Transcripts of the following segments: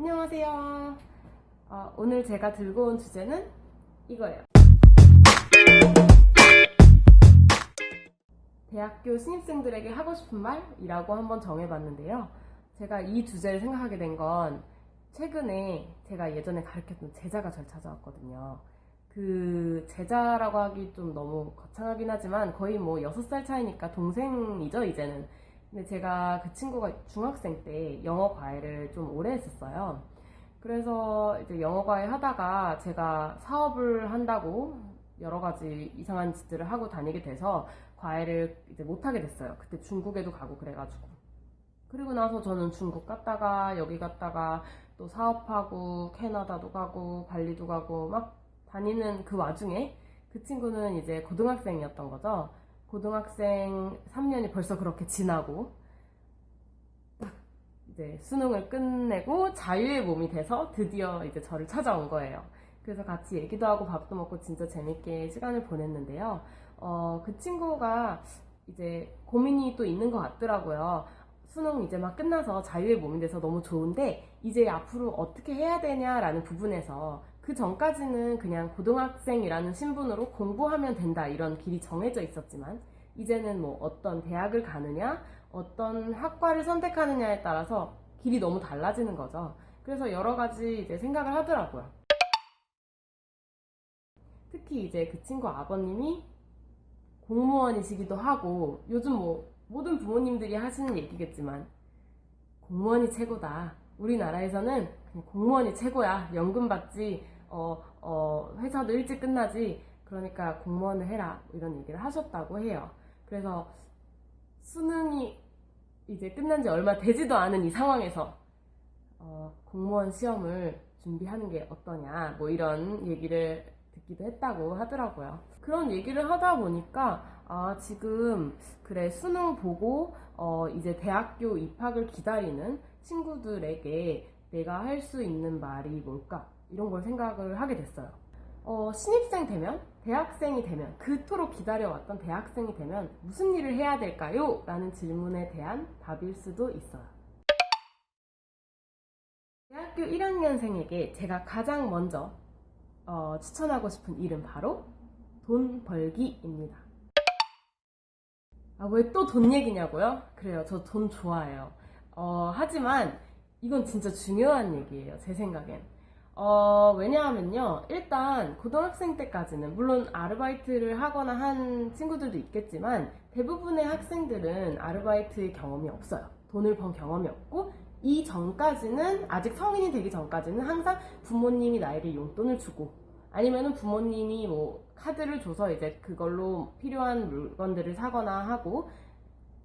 안녕하세요. 오늘 제가 들고 온 주제는 이거예요. 대학교 신입생들에게 하고 싶은 말이라고 한번 정해봤는데요. 제가 이 주제를 생각하게 된 건 최근에 제가 예전에 가르쳤던 제자가 절 찾아왔거든요. 그 제자라고 하기 좀 너무 거창하긴 하지만 거의 뭐 6살 차이니까 동생이죠, 이제는. 근데 제가 그 친구가 중학생 때 영어 과외를 좀 오래 했었어요. 그래서 이제 영어 과외 하다가 제가 사업을 한다고 여러 가지 이상한 짓들을 하고 다니게 돼서 과외를 이제 못하게 됐어요. 그때 중국에도 가고 그래가지고. 그리고 나서 저는 중국 갔다가 여기 갔다가 또 사업하고 캐나다도 가고 발리도 가고 막 다니는 그 와중에 그 친구는 이제 고등학생이었던 거죠. 고등학생 3년이 벌써 그렇게 지나고 이제 수능을 끝내고 자유의 몸이 돼서 드디어 이제 저를 찾아온 거예요. 그래서 같이 얘기도 하고 밥도 먹고 진짜 재밌게 시간을 보냈는데요. 그 친구가 이제 고민이 또 있는 것 같더라고요. 수능 이제 막 끝나서 자유의 몸이 돼서 너무 좋은데 이제 앞으로 어떻게 해야 되냐라는 부분에서 그 전까지는 그냥 고등학생이라는 신분으로 공부하면 된다 이런 길이 정해져 있었지만 이제는 뭐 어떤 대학을 가느냐 어떤 학과를 선택하느냐에 따라서 길이 너무 달라지는 거죠. 그래서 여러 가지 이제 생각을 하더라고요. 특히 이제 그 친구 아버님이 공무원이시기도 하고 요즘 뭐 모든 부모님들이 하시는 얘기겠지만 공무원이 최고다. 우리나라에서는 그냥 공무원이 최고야. 연금 받지, 회사도 일찍 끝나지. 그러니까 공무원을 해라. 이런 얘기를 하셨다고 해요. 그래서 수능이 이제 끝난 지 얼마 되지도 않은 이 상황에서 공무원 시험을 준비하는 게 어떠냐 뭐 이런 얘기를 듣기도 했다고 하더라고요. 그런 얘기를 하다 보니까 지금 그래 수능 보고 이제 대학교 입학을 기다리는 친구들에게 내가 할 수 있는 말이 뭘까 이런 걸 생각을 하게 됐어요. 신입생 되면 대학생이 되면 그토록 기다려왔던 대학생이 되면 무슨 일을 해야 될까요? 라는 질문에 대한 답일 수도 있어요. 대학교 1학년생에게 제가 가장 먼저 추천하고 싶은 일은 바로 돈 벌기입니다. 왜 또 돈 얘기냐고요? 그래요, 저 돈 좋아해요. 하지만 이건 진짜 중요한 얘기예요, 제 생각엔. 왜냐하면요, 일단 고등학생 때까지는 물론 아르바이트를 하거나 한 친구들도 있겠지만 대부분의 학생들은 아르바이트 경험이 없어요. 돈을 번 경험이 없고 이 전까지는 아직 성인이 되기 전까지는 항상 부모님이 나에게 용돈을 주고 아니면은 부모님이 뭐 카드를 줘서 이제 그걸로 필요한 물건들을 사거나 하고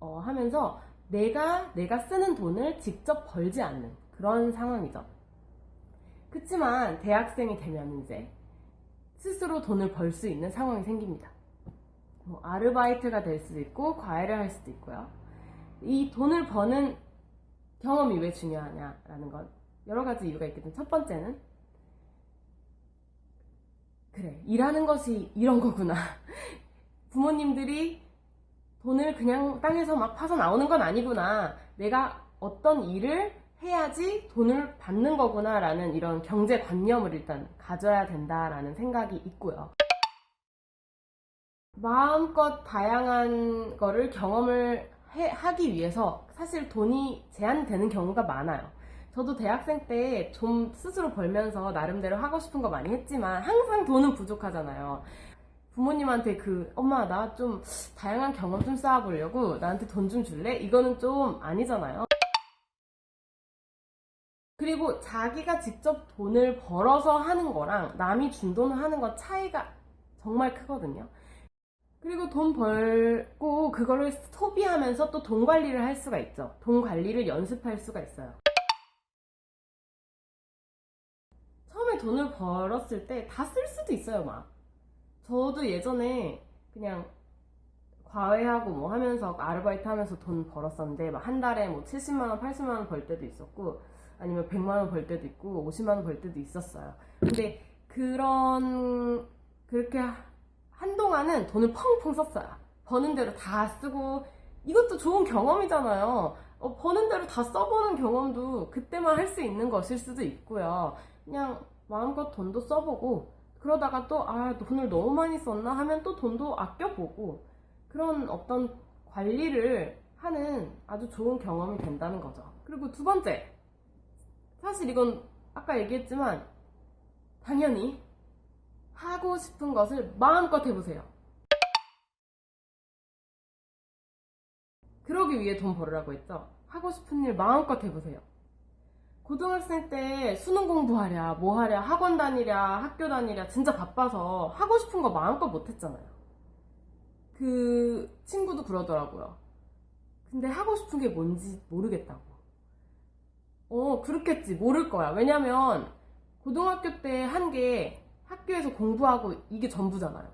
하면서 내가 쓰는 돈을 직접 벌지 않는 그런 상황이죠. 그치만 대학생이 되면 이제 스스로 돈을 벌 수 있는 상황이 생깁니다. 뭐 아르바이트가 될 수도 있고 과외를 할 수도 있고요. 이 돈을 버는 경험이 왜 중요하냐라는 건 여러 가지 이유가 있겠죠. 첫 번째는 그래, 일하는 것이 이런 거구나. 부모님들이 돈을 그냥 땅에서 막 파서 나오는 건 아니구나. 내가 어떤 일을 해야지 돈을 받는 거구나 라는 이런 경제관념을 일단 가져야 된다라는 생각이 있고요. 마음껏 다양한 거를 경험을 하기 위해서 사실 돈이 제한되는 경우가 많아요. 저도 대학생 때 좀 스스로 벌면서 나름대로 하고 싶은 거 많이 했지만 항상 돈은 부족하잖아요. 부모님한테 엄마 나 좀 다양한 경험 좀 쌓아보려고 나한테 돈 좀 줄래? 이거는 좀 아니잖아요. 그리고 자기가 직접 돈을 벌어서 하는 거랑 남이 준 돈을 하는 건 차이가 정말 크거든요. 그리고 돈 벌고 그거를 소비하면서 또 돈 관리를 할 수가 있죠. 돈 관리를 연습할 수가 있어요. 처음에 돈을 벌었을 때 다 쓸 수도 있어요, 막. 저도 예전에 그냥 과외하고 뭐 하면서 아르바이트 하면서 돈 벌었었는데 막 한 달에 뭐 70만원, 80만원 벌 때도 있었고 아니면 100만원 벌 때도 있고 50만원 벌 때도 있었어요. 근데 그렇게 한동안은 돈을 펑펑 썼어요. 버는 대로 다 쓰고 이것도 좋은 경험이잖아요. 버는 대로 다 써보는 경험도 그때만 할 수 있는 것일 수도 있고요. 그냥 마음껏 돈도 써보고, 그러다가 또, 돈을 너무 많이 썼나 하면 또 돈도 아껴보고, 그런 어떤 관리를 하는 아주 좋은 경험이 된다는 거죠. 그리고 두 번째, 사실 이건 아까 얘기했지만, 당연히 하고 싶은 것을 마음껏 해보세요. 그러기 위해 돈 벌으라고 했죠. 하고 싶은 일 마음껏 해보세요. 고등학생 때 수능 공부하랴, 뭐 하랴, 학원 다니랴, 학교 다니랴, 진짜 바빠서 하고 싶은 거 마음껏 못했잖아요. 그 친구도 그러더라고요. 근데 하고 싶은 게 뭔지 모르겠다고. 그렇겠지. 모를 거야. 왜냐면 고등학교 때 한 게 학교에서 공부하고 이게 전부잖아요.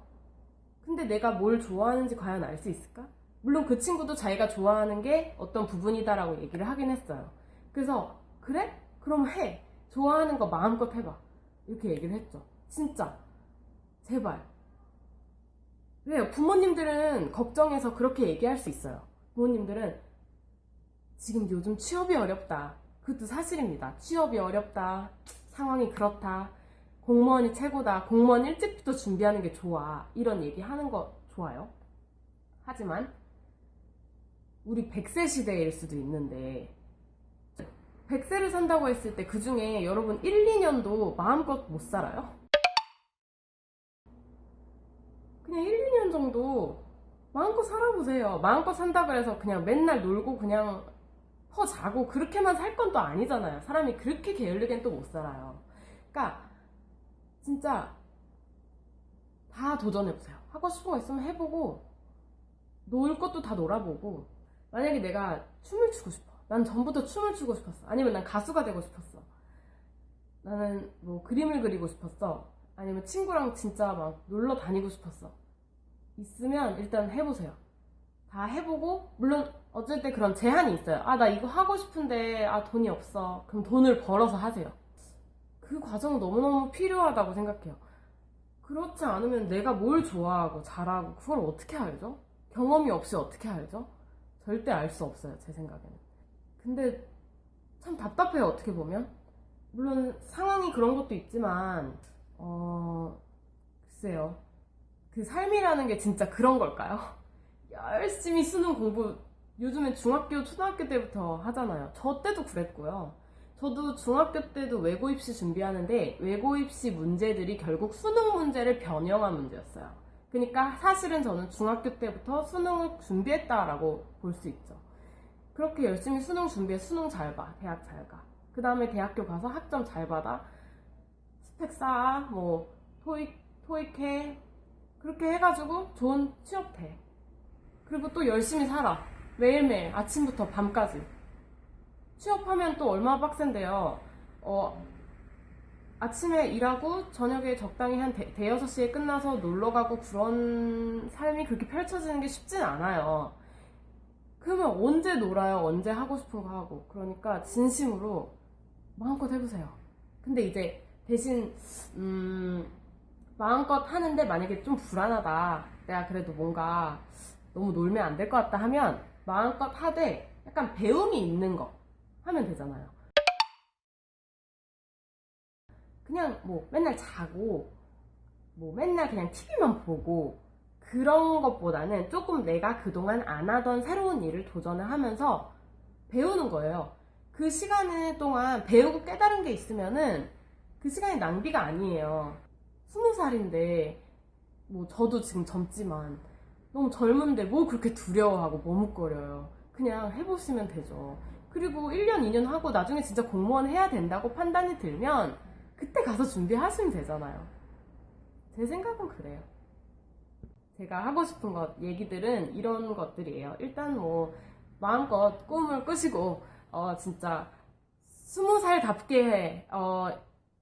근데 내가 뭘 좋아하는지 과연 알 수 있을까? 물론 그 친구도 자기가 좋아하는 게 어떤 부분이다라고 얘기를 하긴 했어요. 그래서 그래? 그럼 해. 좋아하는 거 마음껏 해봐. 이렇게 얘기를 했죠. 진짜. 제발. 왜요? 부모님들은 걱정해서 그렇게 얘기할 수 있어요. 부모님들은 지금 요즘 취업이 어렵다. 그것도 사실입니다. 취업이 어렵다. 상황이 그렇다. 공무원이 최고다. 공무원 일찍부터 준비하는 게 좋아. 이런 얘기 하는 거 좋아요. 하지만 우리 100세 시대일 수도 있는데 100세를 산다고 했을 때 그 중에 여러분 1, 2년도 마음껏 못 살아요? 그냥 1, 2년 정도 마음껏 살아보세요. 마음껏 산다 그래서 그냥 맨날 놀고 그냥 자고 그렇게만 살 건 또 아니잖아요. 사람이 그렇게 게을르게는 또 못 살아요. 그러니까 진짜 다 도전해보세요. 하고 싶은 거 있으면 해보고 놀 것도 다 놀아보고 만약에 내가 춤을 추고 싶어. 난 전부터 춤을 추고 싶었어. 아니면 난 가수가 되고 싶었어. 나는 뭐 그림을 그리고 싶었어. 아니면 친구랑 진짜 막 놀러 다니고 싶었어. 있으면 일단 해보세요. 다 해보고 물론 어쩔 때 그런 제한이 있어요. 나 이거 하고 싶은데 돈이 없어. 그럼 돈을 벌어서 하세요. 그 과정은 너무너무 필요하다고 생각해요. 그렇지 않으면 내가 뭘 좋아하고 잘하고 그걸 어떻게 알죠? 경험이 없이 어떻게 알죠? 절대 알 수 없어요, 제 생각에는. 근데 참 답답해요, 어떻게 보면. 물론 상황이 그런 것도 있지만 글쎄요. 그 삶이라는 게 진짜 그런 걸까요? 열심히 수능 공부 요즘엔 중학교, 초등학교 때부터 하잖아요. 저 때도 그랬고요. 저도 중학교 때도 외고 입시 준비하는데 외고 입시 문제들이 결국 수능 문제를 변형한 문제였어요. 그러니까 사실은 저는 중학교 때부터 수능을 준비했다라고 볼 수 있죠. 그렇게 열심히 수능 준비해 수능 잘 봐, 대학 잘 가. 그 다음에 대학교 가서 학점 잘 받아, 스펙 쌓아, 뭐 토익 해. 그렇게 해가지고 좋은 취업 돼. 그리고 또 열심히 살아. 매일매일 아침부터 밤까지. 취업하면 또 얼마나 빡센데요. 아침에 일하고 저녁에 적당히 한 대여섯 시에 끝나서 놀러 가고 그런 삶이 그렇게 펼쳐지는 게 쉽진 않아요. 그러면 언제 놀아요? 언제 하고 싶은 거 하고. 그러니까 진심으로 마음껏 해보세요. 근데 이제 대신 마음껏 하는데 만약에 좀 불안하다. 내가 그래도 뭔가 너무 놀면 안 될 것 같다 하면 마음껏 하되 약간 배움이 있는 거 하면 되잖아요. 그냥 뭐 맨날 자고 뭐 맨날 그냥 TV만 보고 그런 것보다는 조금 내가 그동안 안 하던 새로운 일을 도전을 하면서 배우는 거예요. 그 시간 동안 배우고 깨달은 게 있으면은 그 시간이 낭비가 아니에요. 20살인데 뭐 저도 지금 젊지만 너무 젊은데 뭐 그렇게 두려워하고 머뭇거려요. 그냥 해보시면 되죠. 그리고 1년, 2년 하고 나중에 진짜 공무원 해야 된다고 판단이 들면 그때 가서 준비하시면 되잖아요. 제 생각은 그래요. 제가 하고 싶은 것, 얘기들은 이런 것들이에요. 일단 뭐 마음껏 꿈을 꾸시고 진짜 20살답게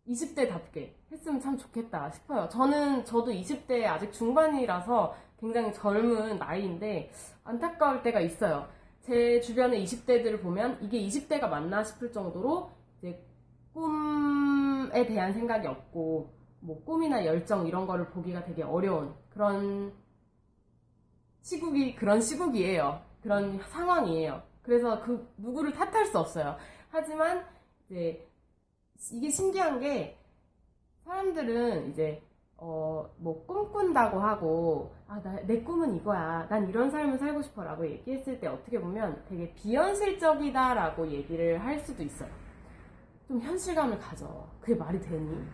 20대답게 했으면 참 좋겠다 싶어요. 저도 20대 아직 중반이라서 굉장히 젊은 나이인데 안타까울 때가 있어요. 제 주변의 20대들을 보면 이게 20대가 맞나 싶을 정도로 이제 꿈에 대한 생각이 없고 뭐 꿈이나 열정 이런 거를 보기가 되게 어려운 그런 시국이에요. 그런 상황이에요. 그래서 그 누구를 탓할 수 없어요. 하지만 이제 이게 신기한 게 사람들은 이제 뭐 꿈꾼다고 하고 내 꿈은 이거야. 난 이런 삶을 살고 싶어 라고 얘기했을 때 어떻게 보면 되게 비현실적이다 라고 얘기를 할 수도 있어요. 좀 현실감을 가져. 그게 말이 되니?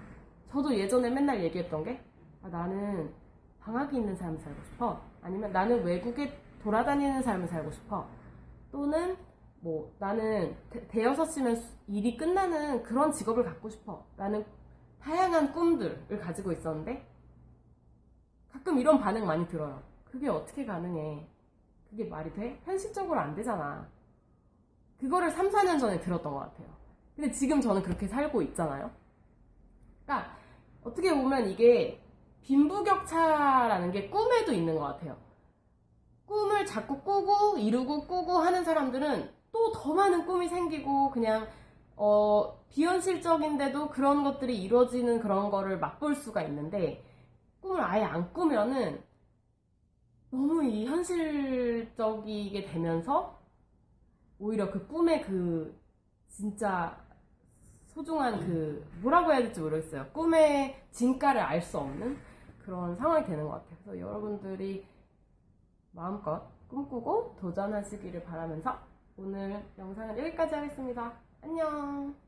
저도 예전에 맨날 얘기했던 게 나는 방학이 있는 삶을 살고 싶어. 아니면 나는 외국에 돌아다니는 삶을 살고 싶어. 또는 뭐 나는 대여섯 시면 일이 끝나는 그런 직업을 갖고 싶어. 라는 다양한 꿈들을 가지고 있었는데 가끔 이런 반응 많이 들어요. 그게 어떻게 가능해? 그게 말이 돼? 현실적으로 안 되잖아. 그거를 3, 4년 전에 들었던 것 같아요. 근데 지금 저는 그렇게 살고 있잖아요. 그러니까 어떻게 보면 이게 빈부격차라는 게 꿈에도 있는 것 같아요. 꿈을 자꾸 꾸고 이루고 꾸고 하는 사람들은 또 더 많은 꿈이 생기고 그냥 비현실적인데도 그런 것들이 이루어지는 그런 거를 맛볼 수가 있는데 꿈을 아예 안 꾸면은 너무 이 현실적이게 되면서 오히려 그 꿈의 그 진짜 소중한 그 뭐라고 해야 될지 모르겠어요. 꿈의 진가를 알 수 없는 그런 상황이 되는 것 같아요. 그래서 여러분들이 마음껏 꿈꾸고 도전하시기를 바라면서 오늘 영상은 여기까지 하겠습니다. 안녕.